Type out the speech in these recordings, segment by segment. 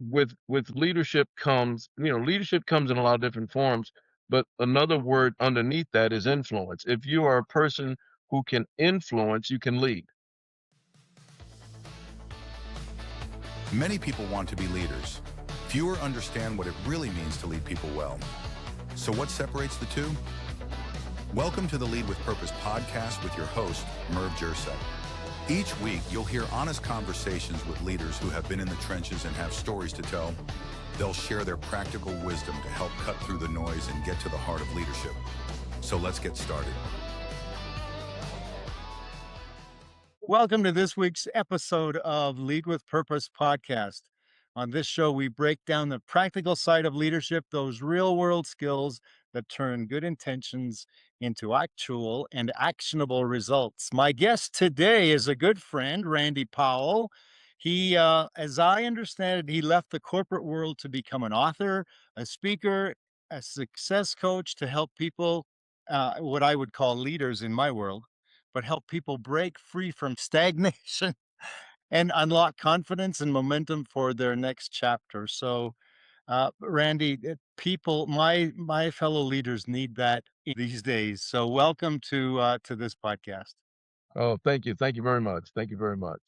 with leadership comes, leadership comes in a lot of different forms, but another word underneath that is influence. If you are a person who can influence, you can lead. Many people want to be leaders. Fewer understand what it really means to lead people well. So what separates the two? Welcome to the Lead with Purpose podcast with your host, Merv Jersak. Each week, you'll hear honest conversations with leaders who have been in the trenches and have stories to tell. They'll share their practical wisdom to help cut through the noise and get to the heart of leadership. So let's get started. Welcome to this week's episode of Lead with Purpose podcast. On this show, we break down the practical side of leadership, those real world skills that turn good intentions into actual and actionable results. My guest today is a good friend, Randy Powell. As I understand it, he left the corporate world to become an author, a speaker, a success coach to help people, what I would call leaders in my world, but help people break free from stagnation and unlock confidence and momentum for their next chapter. So, Randy, people, my fellow leaders need that these days. So, welcome to this podcast. Oh, thank you. Thank you very much. Thank you very much.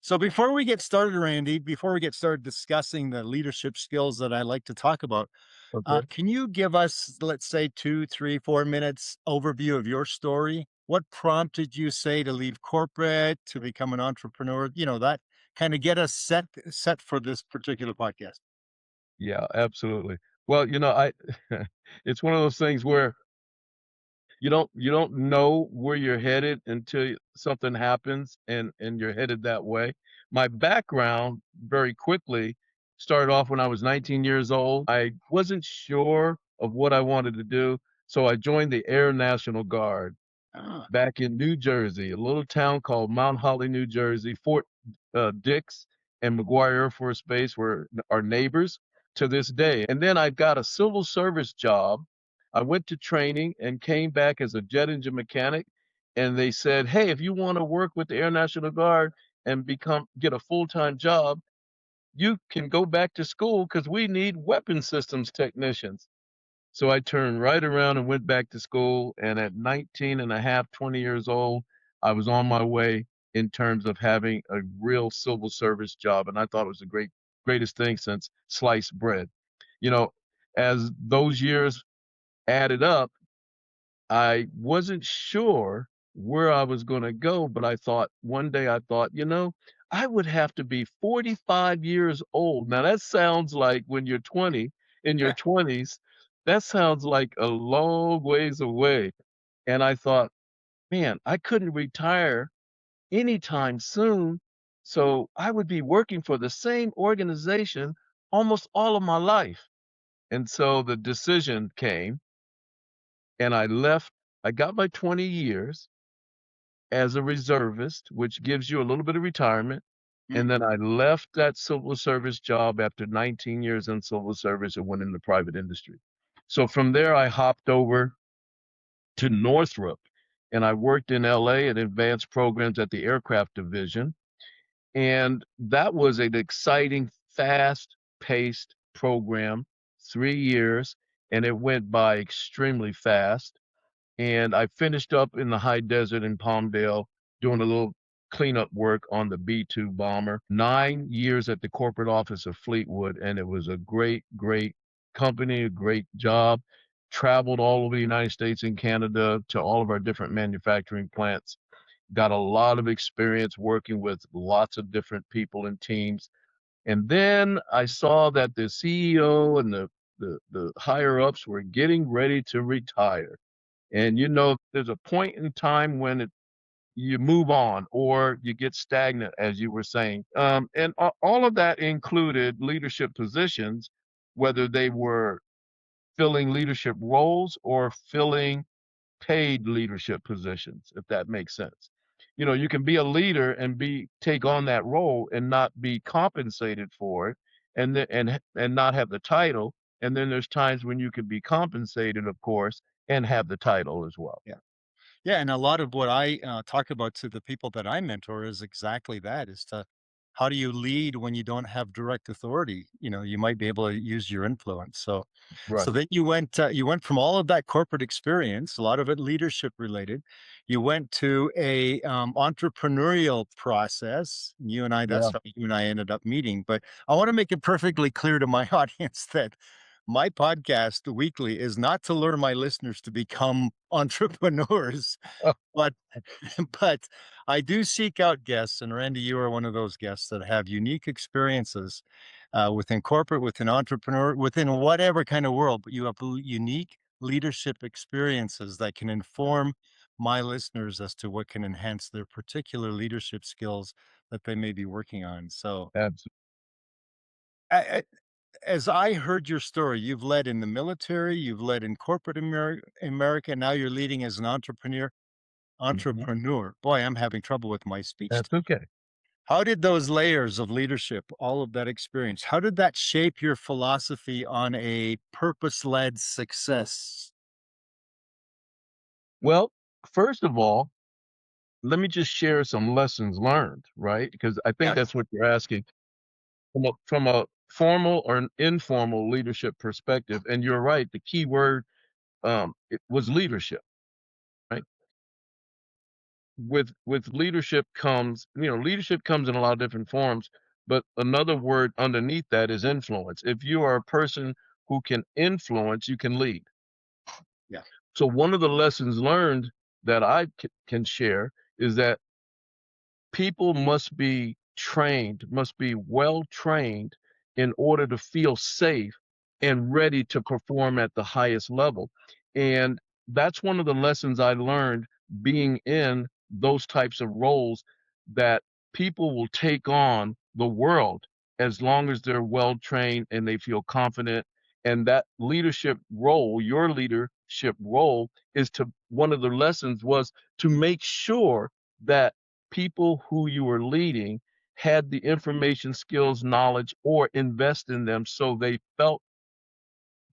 So, before we get started, Randy, before we get started discussing the leadership skills that I like to talk about, Okay. can you give us, let's say, 2, 3, 4 minutes overview of your story? What prompted you, say, to leave corporate to become an entrepreneur? That kind of get us set for this particular podcast. Yeah, absolutely. Well, I it's one of those things where you don't know where you're headed until something happens and you're headed that way. My background very quickly started off when I was 19 years old. I wasn't sure of what I wanted to do, so I joined the Air National Guard Ah, back in New Jersey, a little town called Mount Holly, New Jersey. Fort Dix and McGuire Air Force Base were our neighbors to this day. And then I got a civil service job. I went to training and came back as a jet engine mechanic. And they said, "Hey, if you want to work with the Air National Guard and get a full-time job, you can go back to school because we need weapon systems technicians." So I turned right around and went back to school, and at 19 and a half, 20 years old, I was on my way in terms of having a real civil service job, and I thought it was the greatest thing since sliced bread. You know, as those years added up, I wasn't sure where I was gonna go, but one day I thought, I would have to be 45 years old. Now that sounds like when you're 20, in your 20s, that sounds like a long ways away. And I thought, man, I couldn't retire anytime soon. So I would be working for the same organization almost all of my life. And so the decision came and I left. I got my 20 years as a reservist, which gives you a little bit of retirement. mm, And then I left that civil service job after 19 years in civil service and went in the private industry. So from there, I hopped over to Northrop and I worked in LA at advanced programs at the aircraft division. And that was an exciting, fast paced program, 3 years, and it went by extremely fast. And I finished up in the high desert in Palmdale doing a little cleanup work on the B-2 bomber. 9 years at the corporate office of Fleetwood, and it was a great, great company, a great job. Traveled all over the United States and Canada to all of our different manufacturing plants. Got a lot of experience working with lots of different people and teams. And then I saw that the CEO and the higher ups were getting ready to retire. And there's a point in time when you move on or you get stagnant, as you were saying. And all of that included leadership positions, whether they were filling leadership roles or filling paid leadership positions, if that makes sense. You can be a leader and take on that role and not be compensated for it, and not have the title. And then there's times when you can be compensated, of course, and have the title as well. yeah, yeah. And a lot of what I talk about to the people that I mentor is exactly that: is to how do you lead when you don't have direct authority? You might be able to use your influence. So Right. then you went from all of that corporate experience, a lot of it leadership related. You went to a entrepreneurial process. That's Yeah. how you and I ended up meeting. But I want to make it perfectly clear to my audience that my podcast weekly is not to lure my listeners to become entrepreneurs, Oh, but but I do seek out guests, and Randy, you are one of those guests that have unique experiences within corporate, within entrepreneur, within whatever kind of world. But you have unique leadership experiences that can inform my listeners as to what can enhance their particular leadership skills that they may be working on. So, absolutely. I, I- as I heard your story, you've led in the military, you've led in corporate America. Now you're leading as an entrepreneur. Mhm. Entrepreneur. Boy, I'm having trouble with my speech. That's okay. How did those layers of leadership, all of that experience, how did that shape your philosophy on a purpose-led success? Well, first of all, let me just share some lessons learned, right? Because I think Yeah. that's what you're asking from a formal or an informal leadership perspective. And you're right, the key word it was leadership, right? With leadership comes, leadership comes in a lot of different forms, but another word underneath that is influence. If you are a person who can influence, you can lead. Yeah. So one of the lessons learned that I can share is that people must be trained, must be well trained in order to feel safe and ready to perform at the highest level. And that's one of the lessons I learned being in those types of roles, that people will take on the world as long as they're well trained and they feel confident. And that leadership role, your leadership role, is to one of the lessons was to make sure that people who you were leading had the information, skills, knowledge, or invest in them so they felt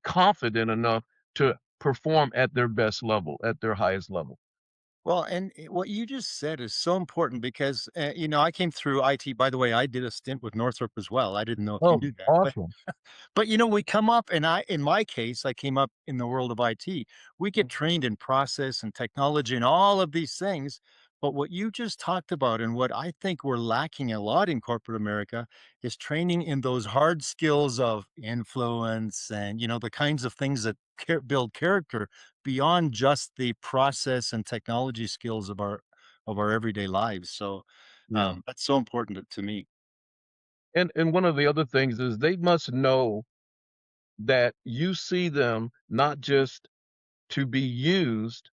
confident enough to perform at their best level, at their highest level. Well, and what you just said is so important because, I came through IT. By the way, I did a stint with Northrop as well. I didn't know if you Oh, knew that, but awesome. we come up and in my case, I came up in the world of IT. We get trained in process and technology and all of these things. But what you just talked about and what I think we're lacking a lot in corporate America is training in those hard skills of influence and, the kinds of things that build character beyond just the process and technology skills of our everyday lives. So Yeah. that's so important to me. And one of the other things is they must know that you see them not just to be used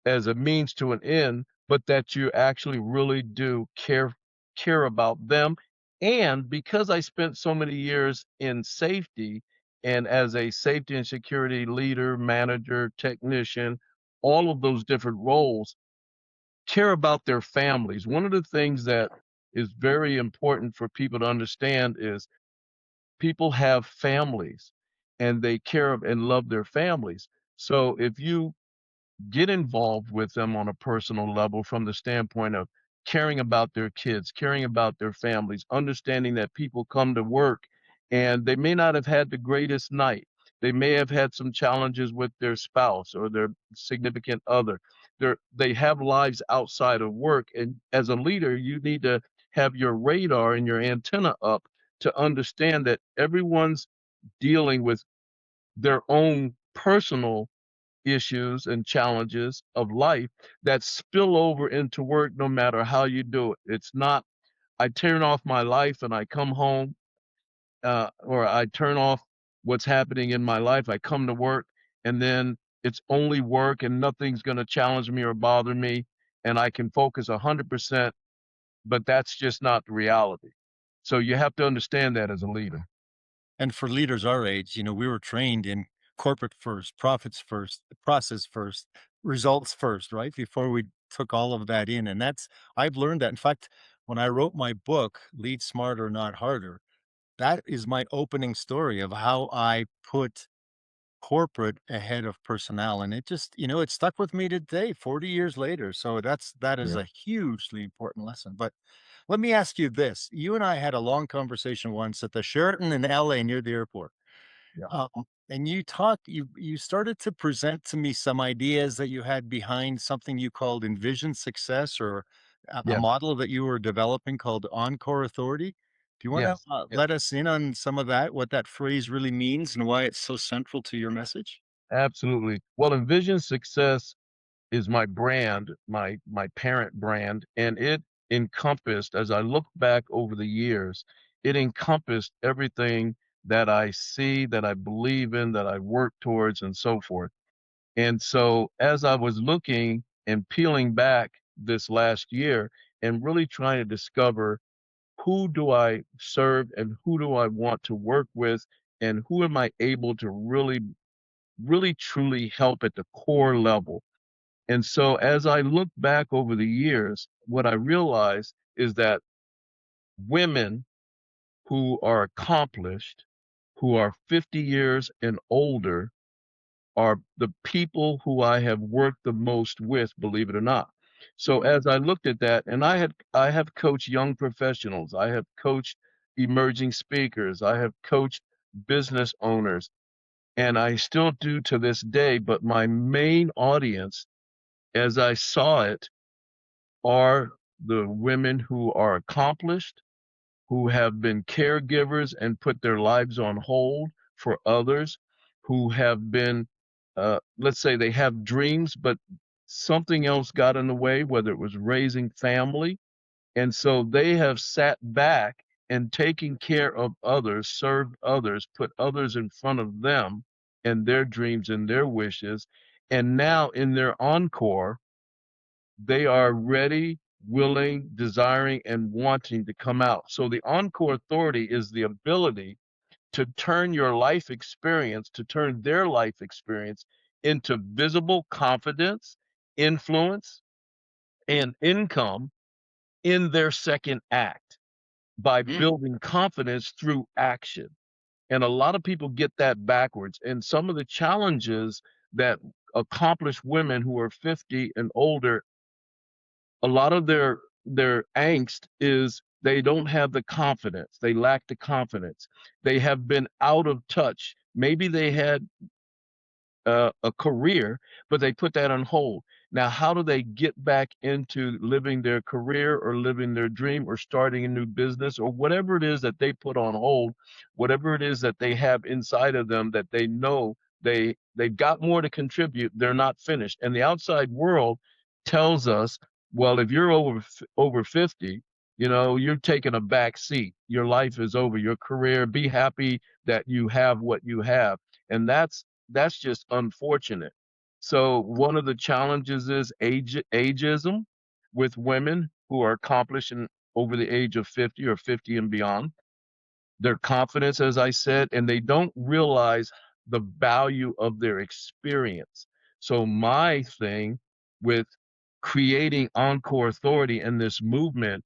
as a means to an end, but that you actually really do care about them. And because I spent so many years in safety and as a safety and security leader, manager, technician, all of those different roles, care about their families. One of the things that is very important for people to understand is people have families and they care and love their families. So if you get involved with them on a personal level from the standpoint of caring about their kids, caring about their families, understanding that people come to work and they may not have had the greatest night. They may have had some challenges with their spouse or their significant other. They have lives outside of work. And as a leader, you need to have your radar and your antenna up to understand that everyone's dealing with their own personal issues and challenges of life that spill over into work no matter how you do it. It's not, I turn off my life and I come home, or I turn off what's happening in my life. I come to work and then it's only work and nothing's going to challenge me or bother me. And I can focus 100%, but that's just not the reality. So you have to understand that as a leader. And for leaders our age, we were trained in corporate first, profits first, process first, results first, right? Before we took all of that in. And I've learned that. In fact, when I wrote my book, Lead Smarter, Not Harder, that is my opening story of how I put corporate ahead of personnel. And it just, it stuck with me today, 40 years later. So that is Yeah. a hugely important lesson. But Let me ask you this. You and I had a long conversation once at the Sheraton in LA near the airport. Yeah. Um, and you started to present to me some ideas that you had behind something you called Envision Success, or a Yes. model that you were developing called Encore Authority. Do you want to Yes. Yes. let us in on some of that, what that phrase really means and why it's so central to your message? Absolutely. Well, Envision Success is my brand, my parent brand, and it encompassed, as I look back over the years, it encompassed everything that I see, that I believe in, that I work towards, and so forth. And so as I was looking and peeling back this last year and really trying to discover who do I serve and who do I want to work with and who am I able to really truly help at the core level. And so as I look back over the years, what I realized is that women who are accomplished, who are 50 years and older, are the people who I have worked the most with, believe it or not. So as I looked at that, and I have coached young professionals, I have coached emerging speakers, I have coached business owners, and I still do to this day, but my main audience, as I saw it, are the women who are accomplished, who have been caregivers and put their lives on hold for others, who have been, let's say they have dreams, but something else got in the way, whether it was raising family. And so they have sat back and taken care of others, served others, put others in front of them and their dreams and their wishes. And now in their encore, they are ready, willing, desiring, and wanting to come out. So the Encore Authority is the ability to turn your life experience, to turn their life experience into visible confidence, influence, and income in their second act by Mm. building confidence through action. And a lot of people get that backwards. And some of the challenges that accomplished women who are 50 and older, a lot of their angst is they don't have the confidence. They lack the confidence. They have been out of touch. Maybe they had a career, but they put that on hold. Now, how do they get back into living their career or living their dream or starting a new business or whatever it is that they put on hold, whatever it is that they have inside of them that they know they've got more to contribute, they're not finished. And the outside world tells us, well, if you're over 50, you're taking a back seat. Your life is over, your career, be happy that you have what you have. And that's just unfortunate. So one of the challenges is ageism with women who are accomplishing over the age of 50 or 50 and beyond. Their confidence, as I said, and they don't realize the value of their experience. So my thing with creating Encore Authority and this movement,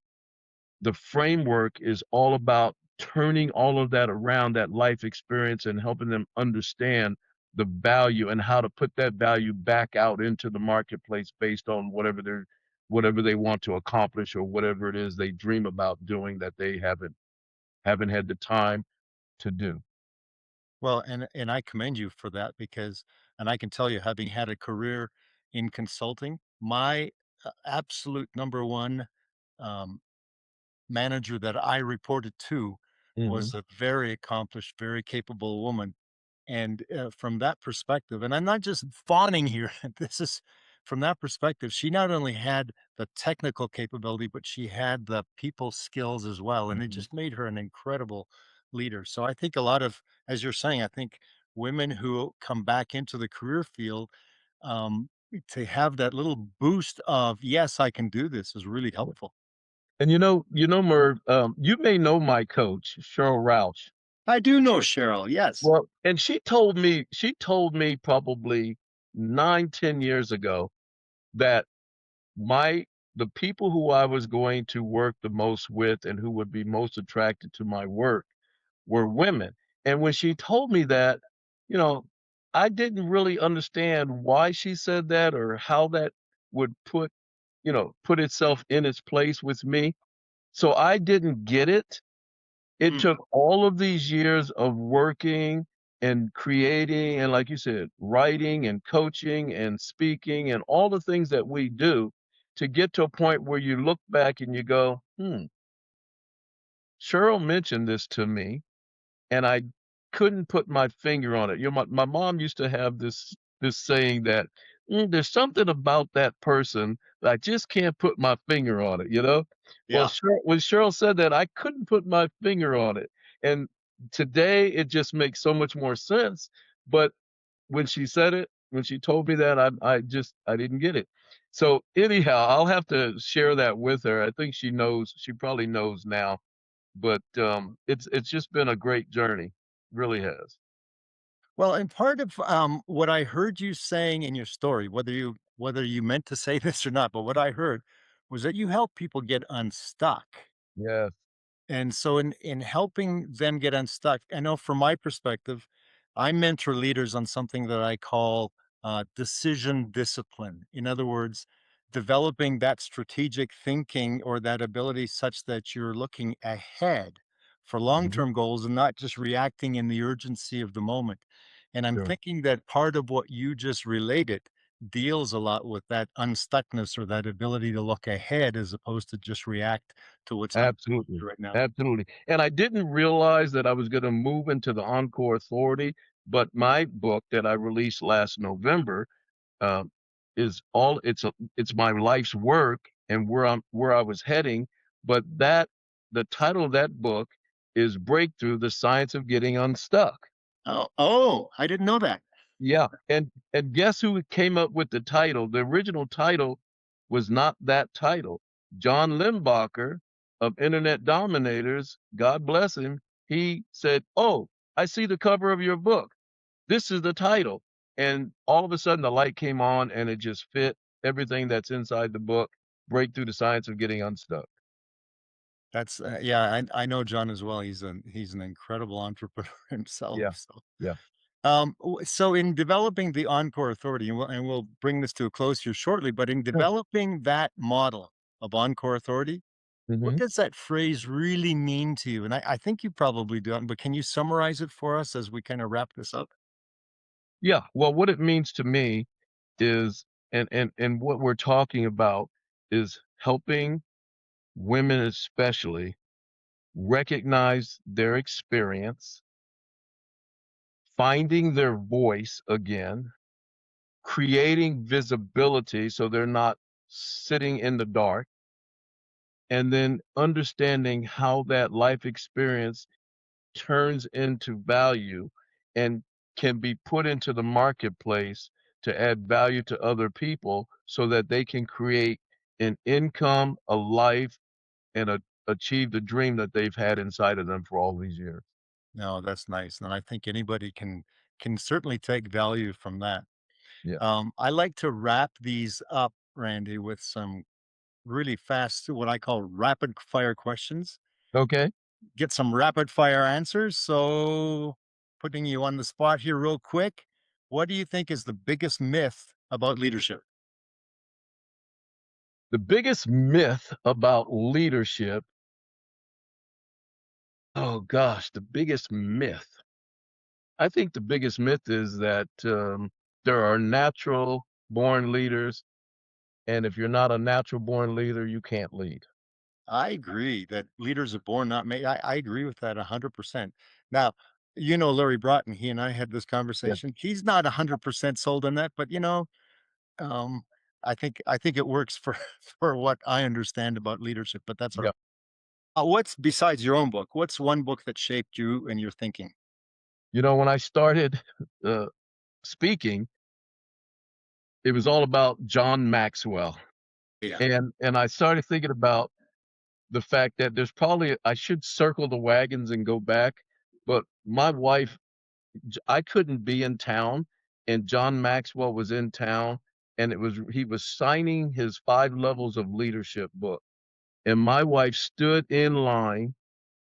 the framework is all about turning all of that around, that life experience, and helping them understand the value and how to put that value back out into the marketplace based on whatever they want to accomplish or whatever it is they dream about doing that they haven't had the time to do. Well, and I commend you for that because, and I can tell you, having had a career in consulting, my absolute number one um, manager that I reported to Mhm. was a very accomplished, very capable woman. And from that perspective, and I'm not just fawning here, this is from that perspective, she not only had the technical capability, but she had the people skills as well. And it Mhm. just made her an incredible leader. So I think a lot of, as you're saying, I think women who come back into the career field, um, to have that little boost of, yes, I can do this is really helpful. And Merv, you may know my coach, Cheryl Roush. I do know Cheryl. Yes. Well, and she told me probably 9, 10 years ago that my the people who I was going to work the most with and who would be most attracted to my work were women. And when she told me that, you know, I didn't really understand why she said that or how that would put itself in its place with me. So I didn't get it. It Mm. took all of these years of working and creating and, like you said, writing and coaching and speaking and all the things that we do to get to a point where you look back and you go, Cheryl mentioned this to me and I couldn't put my finger on it. You know, my mom used to have this saying that there's something about that person that I just can't put my finger on it, you know? Well, Yeah. When Cheryl said that, I couldn't put my finger on it. And today it just makes so much more sense. But when she said it, when she told me that, I didn't get it. So anyhow, I'll have to share that with her. I think she knows, she probably knows now, but, it's just been a great journey, really has. Well, and part of what I heard you saying in your story, whether you meant to say this or not, but what I heard was that you help people get unstuck. Yes. And so in helping them get unstuck, I know from my perspective, I mentor leaders on something that I call decision discipline. In other words, developing that strategic thinking or that ability such that you're looking ahead for Mhm. long-term goals and not just reacting in the urgency of the moment. And I'm Sure. thinking that part of what you just related deals a lot with that unstuckness or that ability to look ahead as opposed to just react to what's happening Absolutely. right now. Absolutely. And I didn't realize that I was gonna move into the Encore Authority, but my book that I released last November, um, is all it's my life's work and where I was heading, but the title of that book is Breakthrough: The Science of Getting Unstuck. Oh, I didn't know that. Yeah, and guess who came up with the title? The original title was not that title. John Limbacher of Internet Dominators, God bless him, he said, "Oh, I see the cover of your book. This is the title." And all of a sudden the light came on and it just fit everything that's inside the book, Breakthrough: The Science of Getting Unstuck. That's yeah, I know John as well. He's an incredible entrepreneur himself. Yeah. So, Yeah. so in developing the Encore Authority, and we'll bring this to a close here shortly, but in Sure. developing that model of Encore Authority, what Mhm. does that phrase really mean to you? And I think you probably do, but can you summarize it for us as we kind of wrap this up? Yeah, well, what it means to me is and what we're talking about is helping women especially recognize their experience, finding their voice again, creating visibility so they're not sitting in the dark, and then understanding how that life experience turns into value and can be put into the marketplace to add value to other people so that they can create an income, a life, and achieve the dream that they've had inside of them for all these years. No, that's nice, and I think anybody can certainly take value from that. Yeah. I like to wrap these up, Randy, with some really fast, what I call rapid fire questions. Okay. Get some rapid fire answers. So, putting you on the spot here, real quick, what do you think is the biggest myth about leadership? The biggest myth about leadership, oh gosh, the biggest myth. I think the biggest myth is that there are natural born leaders, and if you're not a natural born leader, you can't lead. I agree that leaders are born, not made. I agree with that 100%. Now, you know, Larry Broughton, he and I had this Yeah. conversation. He's not 100% sold on that, but um, I think it works for for what I understand about leadership, but that's all right. Yeah. What's besides your own book? What's one book that shaped you and your thinking? You know, when I started uh, speaking, it was all about John Maxwell, Yeah. and I started thinking about the fact that there's probably I should circle the wagons and go back, but my wife I couldn't be in town, and John Maxwell was in town, and he was signing his 5 Levels of Leadership book, and my wife stood in line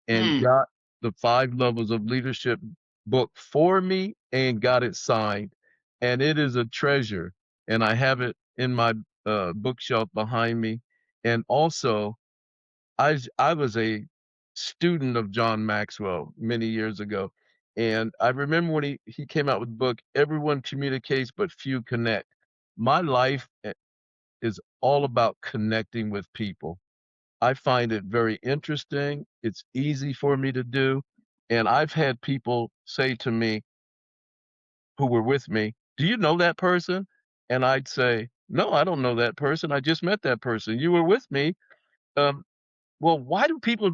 and Mm. got the 5 Levels of Leadership book for me and got it signed, and it is a treasure, and I have it in my, bookshelf behind me, and also I was a student of John Maxwell many years ago, and I remember when he came out with the book, Everyone Communicates, but Few Connect. My life is all about connecting with people. I find it very interesting. It's easy for me to do. And I've had people say to me who were with me, "Do you know that person?" And I'd say, "No, I don't know that person. I just met that person. You were with me. Um, well, why do people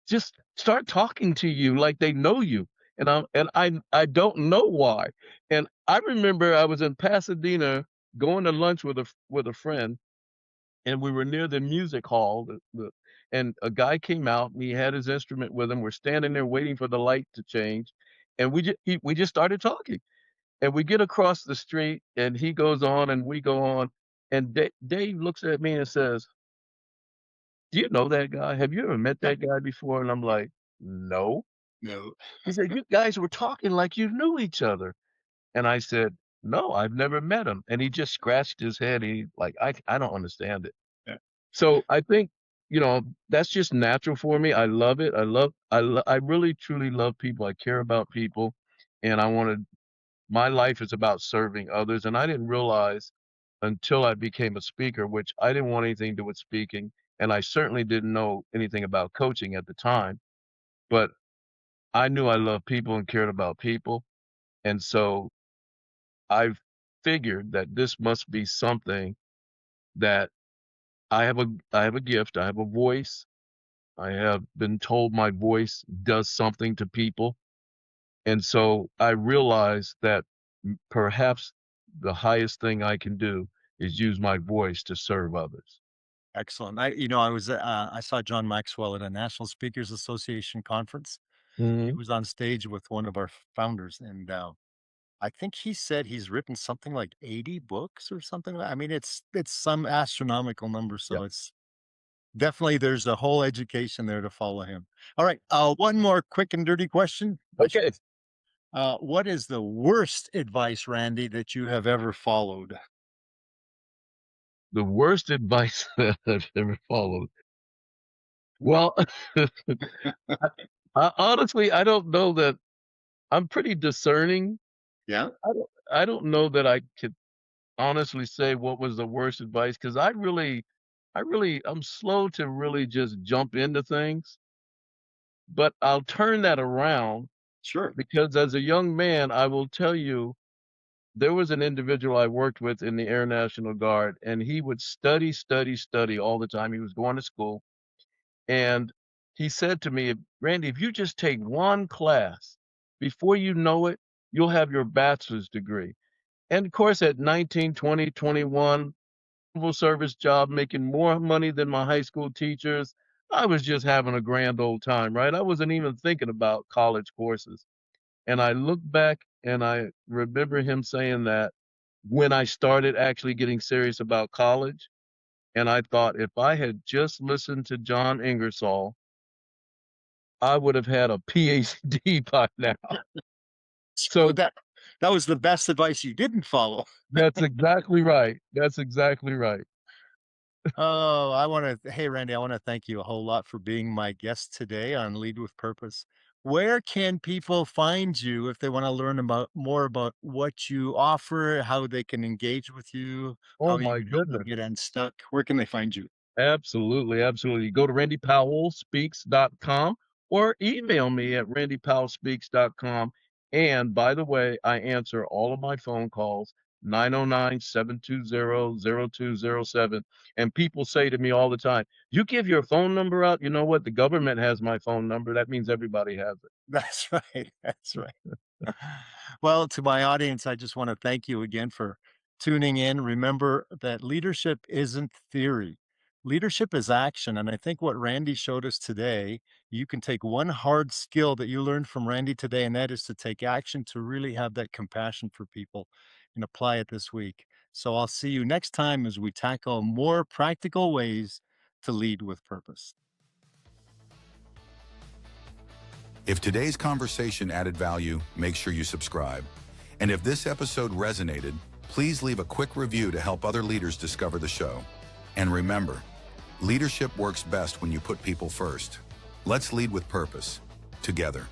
just start talking to you like they know you?" And I don't know why. And I remember I was in Pasadena going to lunch with a friend, and we were near the music hall, and a guy came out, and he had his instrument with him. We're standing there waiting for the light to change, and we just started talking. And we get across the street, and he goes on, and we go on, and Dave looks at me and says, "Do you know that guy? Have you ever met that guy before?" And I'm like, "No." No. He said, "You guys were talking like you knew each other." And I said, "No, I've never met him." And he just scratched his head. He like, I don't understand it." Yeah. So I think, that's just natural for me. I love it. I really truly love people. I care about people, and my life is about serving others. And I didn't realize until I became a speaker, which I didn't want anything to do with speaking, and I certainly didn't know anything about coaching at the time, but I knew I loved people and cared about people. And so I figured that this must be something that I have a gift, I have a voice. I have been told my voice does something to people. And so I realized that perhaps the highest thing I can do is use my voice to serve others. Excellent. I saw John Maxwell at a National Speakers Association conference. He Mhm. was on stage with one of our founders, and I think he said he's written something like 80 books or something. I mean, it's some astronomical number. Yeah. So it's definitely there's a whole education there to follow him. All right. One more quick and dirty question. Okay. What is the worst advice, Randy, that you have ever followed? The worst advice that I've ever followed. Well, honestly, I don't know that I'm pretty discerning. Yeah. I don't know that I could honestly say what was the worst advice, 'cause I'm slow to really just jump into things, but I'll turn that around Sure. because as a young man, I will tell you, there was an individual I worked with in the Air National Guard, and he would study, study, study all the time. He was going to school, and he said to me, "Randy, if you just take one class, before you know it, you'll have your bachelor's degree." And of course, at 19, 20, 21, civil service job, making more money than my high school teachers. I was just having a grand old time, right? I wasn't even thinking about college courses. And I look back and I remember him saying that when I started actually getting serious about college. And I thought if I had just listened to John Ingersoll, I would have had a PhD by now. So So that was the best advice you didn't follow. that's exactly right. That's exactly right. Oh, hey, Randy, I want to thank you a whole lot for being my guest today on Lead with Purpose. Where can people find you if they want to learn about more about what you offer, how they can engage with you, Oh how you my can help them goodness. get unstuck? Where can they find you? Absolutely, absolutely. Go to randypowellspeaks.com or email me at randypowellspeaks.com. And by the way, I answer all of my phone calls, 909-720-0207. And people say to me all the time, "You give your phone number out?" You know what? The government has my phone number. That means everybody has it. That's right. That's right. Well, to my audience, I just want to thank you again for tuning in. Remember that leadership isn't theory, leadership is action. And I think what Randy showed us today, you can take one hard skill that you learned from Randy today, and that is to take action to really have that compassion for people and apply it this week. So I'll see you next time as we tackle more practical ways to lead with purpose. If today's conversation added value, make sure you subscribe. And if this episode resonated, please leave a quick review to help other leaders discover the show. And remember, Leadership works best when you put people first. Let's lead with purpose, together.